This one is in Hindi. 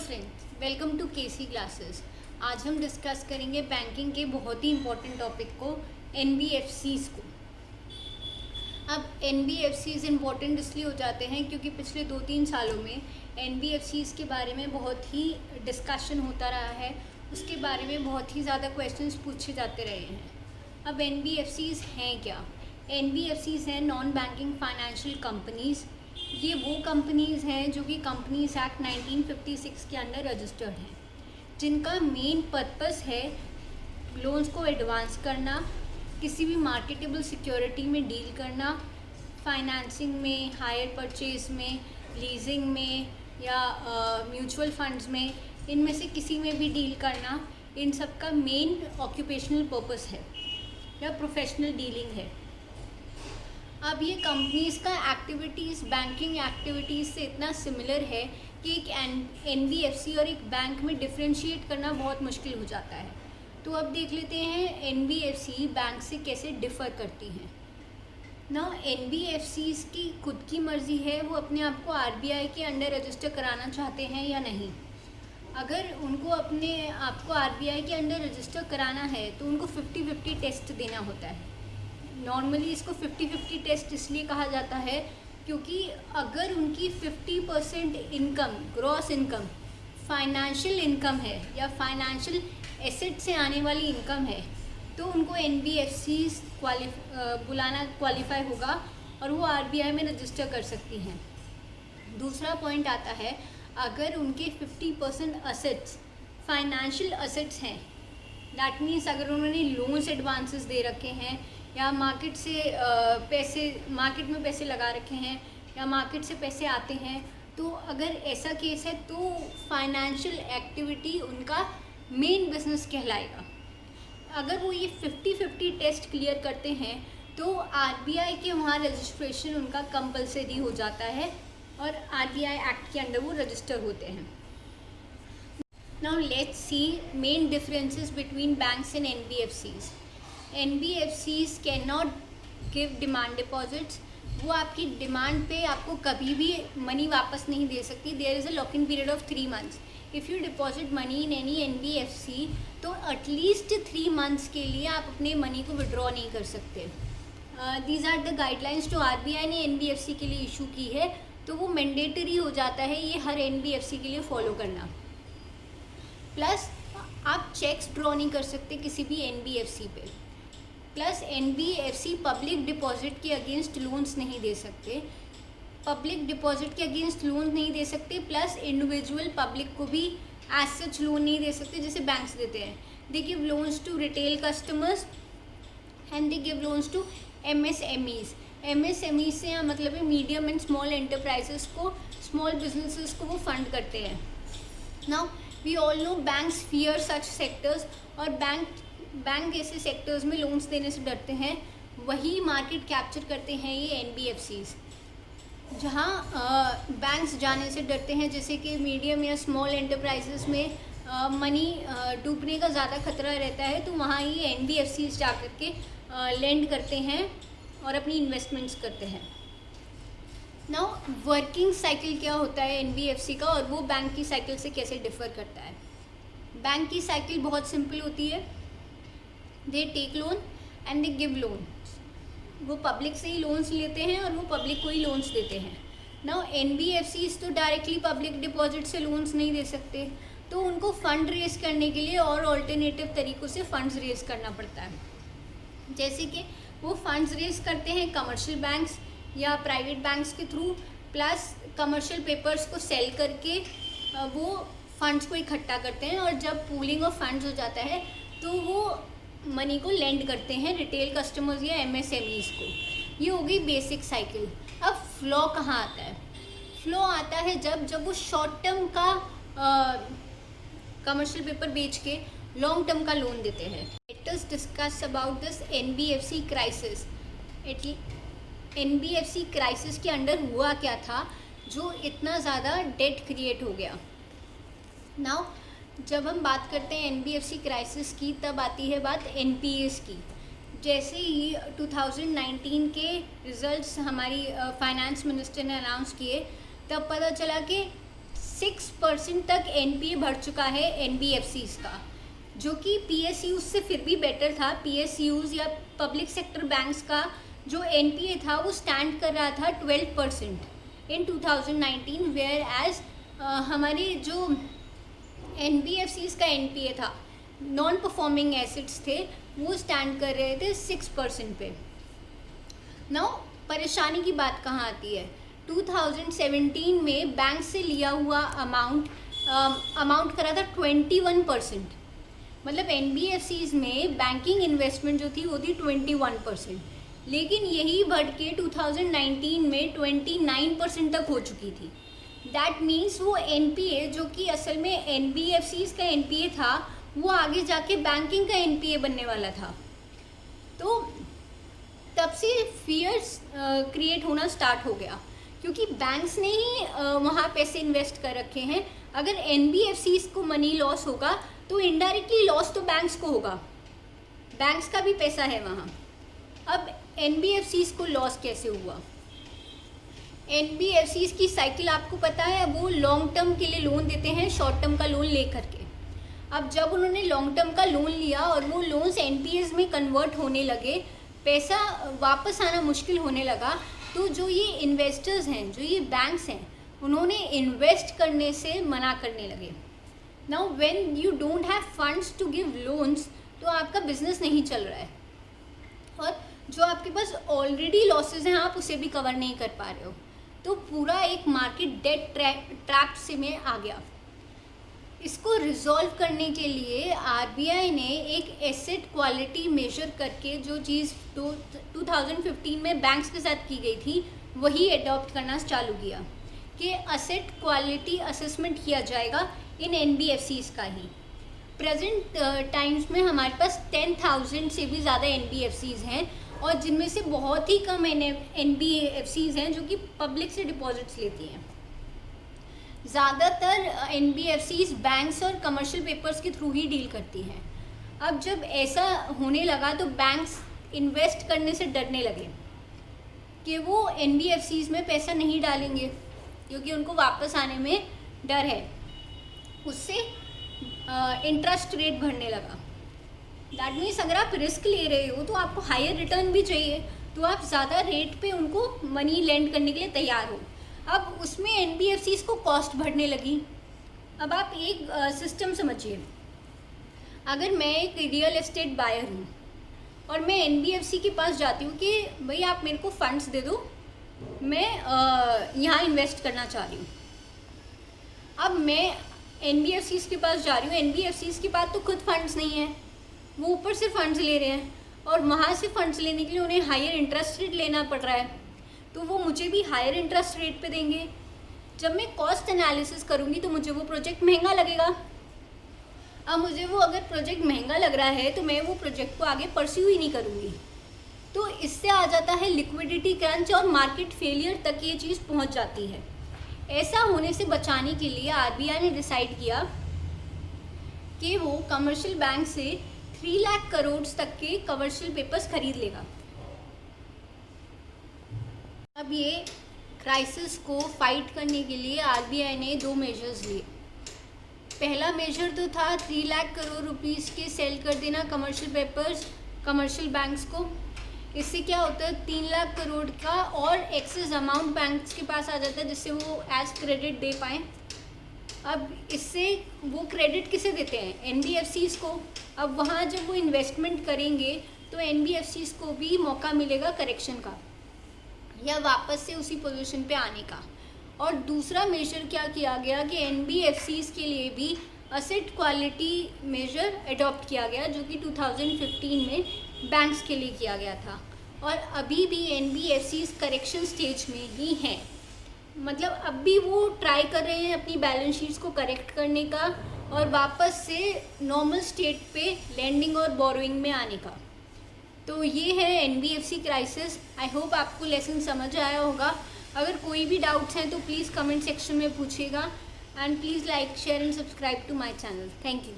Friends, welcome to KC classes. आज हम डिस्कस करेंगे बैंकिंग के बहुत ही इम्पोर्टेंट टॉपिक को, एनबीएफसीज़ को। अब एनबीएफसीज़ इम्पोर्टेंट इसलिए हो जाते हैं क्योंकि पिछले 2-3 सालों में एनबीएफसीज़ के बारे में बहुत ही डिस्कशन होता रहा है, उसके बारे में बहुत ही ज़्यादा क्वेश्चंस पूछे जाते रहे हैं। अब एनबीएफसीज़ हैं क्या? एनबीएफसीज़ हैं नॉन बैंकिंग फाइनेंशियल कंपनीज़। ये वो कंपनीज़ हैं जो कि कंपनीज एक्ट 1956 के अंडर रजिस्टर्ड हैं, जिनका मेन पर्पस है लोन्स को एडवांस करना, किसी भी मार्केटेबल सिक्योरिटी में डील करना, फाइनेंसिंग में, हायर परचेज में, लीजिंग में या म्यूचुअल फंड्स में, इनमें से किसी में भी डील करना। इन सब का मेन ऑक्यूपेशनल पर्पस है या प्रोफेशनल डीलिंग है। अब ये कंपनीज़ का एक्टिविटीज़ बैंकिंग एक्टिविटीज़ से इतना सिमिलर है कि एक एनबीएफसी और एक बैंक में डिफ्रेंशिएट करना बहुत मुश्किल हो जाता है। तो अब देख लेते हैं एनबीएफसी बैंक से कैसे डिफ़र करती हैं ना। एनबीएफसीज़ की खुद की मर्ज़ी है, वो अपने आप को आरबीआई के अंडर रजिस्टर कराना चाहते हैं या नहीं। अगर उनको अपने आप को आरबीआई के अंडर रजिस्टर कराना है तो उनको 50-50 टेस्ट देना होता है। नॉर्मली इसको 50-50 टेस्ट इसलिए कहा जाता है क्योंकि अगर उनकी 50% income, gross income, financial income है या फाइनेंशियल एसेट से आने वाली इनकम है तो उनको एनबीएफसी बुलाना क्वालिफाई होगा और वो आरबीआई में रजिस्टर कर सकती हैं। दूसरा पॉइंट आता है, अगर उनके 50% असेट्स फाइनेंशियल असेट्स हैं, दैट मीन्स अगर उन्होंने लोन्स एडवांसेस दे रखे हैं या मार्केट में पैसे लगा रखे हैं या मार्केट से पैसे आते हैं, तो अगर ऐसा केस है तो फाइनेंशियल एक्टिविटी उनका मेन बिजनेस कहलाएगा। अगर वो ये 50-50 टेस्ट क्लियर करते हैं तो आरबीआई के वहाँ रजिस्ट्रेशन उनका कंपलसरी हो जाता है और आरबीआई एक्ट के अंडर वो रजिस्टर होते हैं। Now let's see main differences between banks and NBFCs. NBFCs can not give demand deposits. वो आपकी डिमांड पे आपको कभी भी मनी वापस नहीं दे सकती। There is a lock in period of 3 months। If you deposit money in any NBFC तो एटलीस्ट 3 months के लिए आप अपने मनी को विड्रॉ नहीं कर सकते। दीज आर द गाइडलाइंस जो आरबीआई ने एनबीएफसी के लिए इशू की है, तो वो मैंडेटरी हो जाता है ये हर एनबीएफसी के लिए फॉलो करना। प्लस आप चेक्स ड्रॉ नहीं कर सकते किसी भी एनबीएफसी पे। प्लस एनबीएफसी पब्लिक डिपॉजिट के अगेंस्ट लोन्स नहीं दे सकते, पब्लिक डिपॉजिट के अगेंस्ट लोन नहीं दे सकते। प्लस इंडिविजुअल पब्लिक को भी एज सच लोन नहीं दे सकते जैसे बैंक्स देते हैं। They give loans to retail customers and they give loans to MSMEs. MSMEs से यहाँ मतलब है मीडियम एंड स्मॉल एंटरप्राइजेस को, स्मॉल बिजनेसेस को वो फंड करते हैं। Now we all know banks fear such sectors, और बैंक ऐसे सेक्टर्स में लोन्स देने से डरते हैं। वही मार्केट कैप्चर करते हैं ये एनबीएफसीज़। जहाँ बैंक्स जाने से डरते हैं, जैसे कि मीडियम या स्मॉल एंटरप्राइजेस में मनी डूबने का ज़्यादा खतरा रहता है, तो वहाँ ये एनबीएफसीज़ जा कर के लेंड करते हैं और अपनी इन्वेस्टमेंट्स करते हैं। नाउ वर्किंग साइकिल क्या होता है एनबीएफसी का और वो बैंक की साइकिल से कैसे डिफ़र करता है। बैंक की साइकिल बहुत सिंपल होती है। They take loan and they give loan. वो पब्लिक से ही लोन्स लेते हैं और वो पब्लिक को ही लोन्स देते हैं। नाउ एनबीएफसीज़ तो डायरेक्टली पब्लिक डिपॉजिट से लोन्स नहीं दे सकते, तो उनको फ़ंड रेज करने के लिए और ऑल्टरनेटिव तरीक़ों से फ़ंड्स रेज करना पड़ता है। जैसे कि वो फ़ंड्स रेज करते हैं कमर्शियल बैंक्स या प्राइवेट बैंक्स के थ्रू, प्लस कमर्शियल पेपर्स को सेल करके वो फंड्स को इकट्ठा करते हैं, और जब पूलिंग ऑफ फंड्स हो जाता है तो वो मनी को लेंड करते हैं रिटेल कस्टमर्स या एमएसएमईज को। ये हो गई बेसिक साइकिल। अब फ्लो कहाँ आता है? फ्लो आता है जब वो शॉर्ट टर्म का कमर्शियल पेपर बेच के लॉन्ग टर्म का लोन देते हैं। Let us discuss about this NBFC crisis. NBFC crisis के अंडर हुआ क्या था जो इतना ज़्यादा डेट क्रिएट हो गया। नाउ जब हम बात करते हैं एनबीएफसी क्राइसिस की, तब आती है बात एनपीएस की। जैसे ही 2019 के रिजल्ट्स हमारी फाइनेंस मिनिस्टर ने अनाउंस किए, तब पता चला कि 6% तक NPA बढ़ चुका है NBFCs का, जो कि PSUs से फिर भी बेटर था। PSUs या पब्लिक सेक्टर बैंक्स का जो NPA था वो स्टैंड कर रहा था 12% इन 2019, वेयर एज हमारे जो NBFCs का NPA था, नॉन परफॉर्मिंग एसेट्स थे, वो स्टैंड कर रहे थे 6% पे। नाउ परेशानी की बात कहाँ आती है? 2017 में बैंक से लिया हुआ अमाउंट करा था 21%, मतलब NBFCs में बैंकिंग इन्वेस्टमेंट जो थी वो थी 21%, लेकिन यही बढ़ के 2019 में 29% तक हो चुकी थी। दैट मीन्स वो NPA जो कि असल में NBFCs का NPA था, वो आगे जाके बैंकिंग का NPA बनने वाला था। तो तब से फियर्स क्रिएट होना स्टार्ट हो गया, क्योंकि बैंक्स ने ही वहाँ पैसे इन्वेस्ट कर रखे हैं। अगर NBFCs को मनी लॉस होगा तो इनडायरेक्टली लॉस तो बैंक्स को होगा, बैंक्स का भी पैसा है वहाँ। अब NBFCs को लॉस कैसे हुआ? NBFCs की साइकिल आपको पता है, वो लॉन्ग टर्म के लिए लोन देते हैं शॉर्ट टर्म का लोन ले करके। अब जब उन्होंने लॉन्ग टर्म का लोन लिया और वो लोन्स NPAs में कन्वर्ट होने लगे, पैसा वापस आना मुश्किल होने लगा, तो जो ये इन्वेस्टर्स हैं, जो ये बैंक्स हैं, उन्होंने इन्वेस्ट करने से मना करने लगे। Now when you don't have funds to give loans, तो आपका बिजनेस नहीं चल रहा है, और जो आपके पास ऑलरेडी लॉसेज हैं आप उसे भी कवर नहीं कर पा रहे हो, तो पूरा एक मार्केट डेट ट्रैप से में आ गया। इसको रिजॉल्व करने के लिए RBI ने एक एसेट क्वालिटी मेजर करके, जो चीज़ 2015 में बैंक्स के साथ की गई थी, वही अडॉप्ट करना चालू किया कि एसेट क्वालिटी असेसमेंट किया जाएगा इन NBFCs का ही। प्रेजेंट टाइम्स में हमारे पास 10,000 से भी ज़्यादा NBFCs हैं, और जिनमें से बहुत ही कम NBFCs हैं जो कि पब्लिक से डिपॉजिट्स लेती हैं। ज़्यादातर NBFCs बैंक्स और कमर्शियल पेपर्स के थ्रू ही डील करती हैं। अब जब ऐसा होने लगा तो बैंक्स इन्वेस्ट करने से डरने लगे कि वो NBFCs में पैसा नहीं डालेंगे, क्योंकि उनको वापस आने में डर है। उससे इंटरेस्ट रेट बढ़ने लगा। दैट मीन्स अगर आप रिस्क ले रहे हो तो आपको हायर रिटर्न भी चाहिए, तो आप ज़्यादा रेट पे उनको मनी लेंड करने के लिए तैयार हो। अब उसमें NBFCs को कॉस्ट बढ़ने लगी। अब आप एक सिस्टम समझिए, अगर मैं एक रियल एस्टेट बायर हूँ और मैं NBFC के पास जाती हूँ कि भाई आप मेरे को फंड्स दे दो, मैं यहाँ इन्वेस्ट करना चाह रही हूँ। अब मैं NBFCs के पास जा रही हूँ, NBFCs के पास तो खुद फंड्स नहीं है, वो ऊपर से फंड्स ले रहे हैं, और वहाँ से फंड्स लेने के लिए उन्हें हायर इंटरेस्ट रेट लेना पड़ रहा है, तो वो मुझे भी हायर इंटरेस्ट रेट पे देंगे। जब मैं कॉस्ट एनालिसिस करूँगी तो मुझे वो प्रोजेक्ट महंगा लगेगा। अब मुझे वो अगर प्रोजेक्ट महंगा लग रहा है तो मैं वो प्रोजेक्ट को आगे परस्यू ही नहीं करूँगी। तो इससे आ जाता है लिक्विडिटी क्रंच, और मार्केट फेलियर तक ये चीज़ पहुँच जाती है। ऐसा होने से बचाने के लिए RBI ने डिसाइड किया कि वो कमर्शियल बैंक से 3 लाख करोड़ तक के कमर्शियल पेपर्स खरीद लेगा। अब ये क्राइसिस को फाइट करने के लिए RBI ने 2 मेजर्स लिए। पहला मेजर तो था 3 लाख करोड़ रुपीस के सेल कर देना कमर्शियल पेपर्स कमर्शियल बैंक्स को। इससे क्या होता है, 3 लाख करोड़ का और एक्सेस अमाउंट बैंक्स के पास आ जाता है, जिससे वो एज क्रेडिट दे पाएँ। अब इससे वो क्रेडिट किसे देते हैं? NBFCs को। अब वहाँ जब वो इन्वेस्टमेंट करेंगे तो NBFCs को भी मौका मिलेगा करेक्शन का, या वापस से उसी पोजीशन पे आने का। और दूसरा मेजर क्या किया गया कि NBFCs के लिए भी एसेट क्वालिटी मेजर अडॉप्ट किया गया, जो कि 2015 में बैंक्स के लिए किया गया था। और अभी भी NBFCs करेक्शन स्टेज में ही हैं, मतलब अब भी वो ट्राई कर रहे हैं अपनी बैलेंस शीट्स को करेक्ट करने का और वापस से नॉर्मल स्टेट पे लेंडिंग और बोरोइंग में आने का। तो ये है NBFC क्राइसिस। आई होप आपको लेसन समझ आया होगा। अगर कोई भी डाउट्स हैं तो प्लीज़ कमेंट सेक्शन में पूछिएगा, and please like share and subscribe to my channel. Thank you.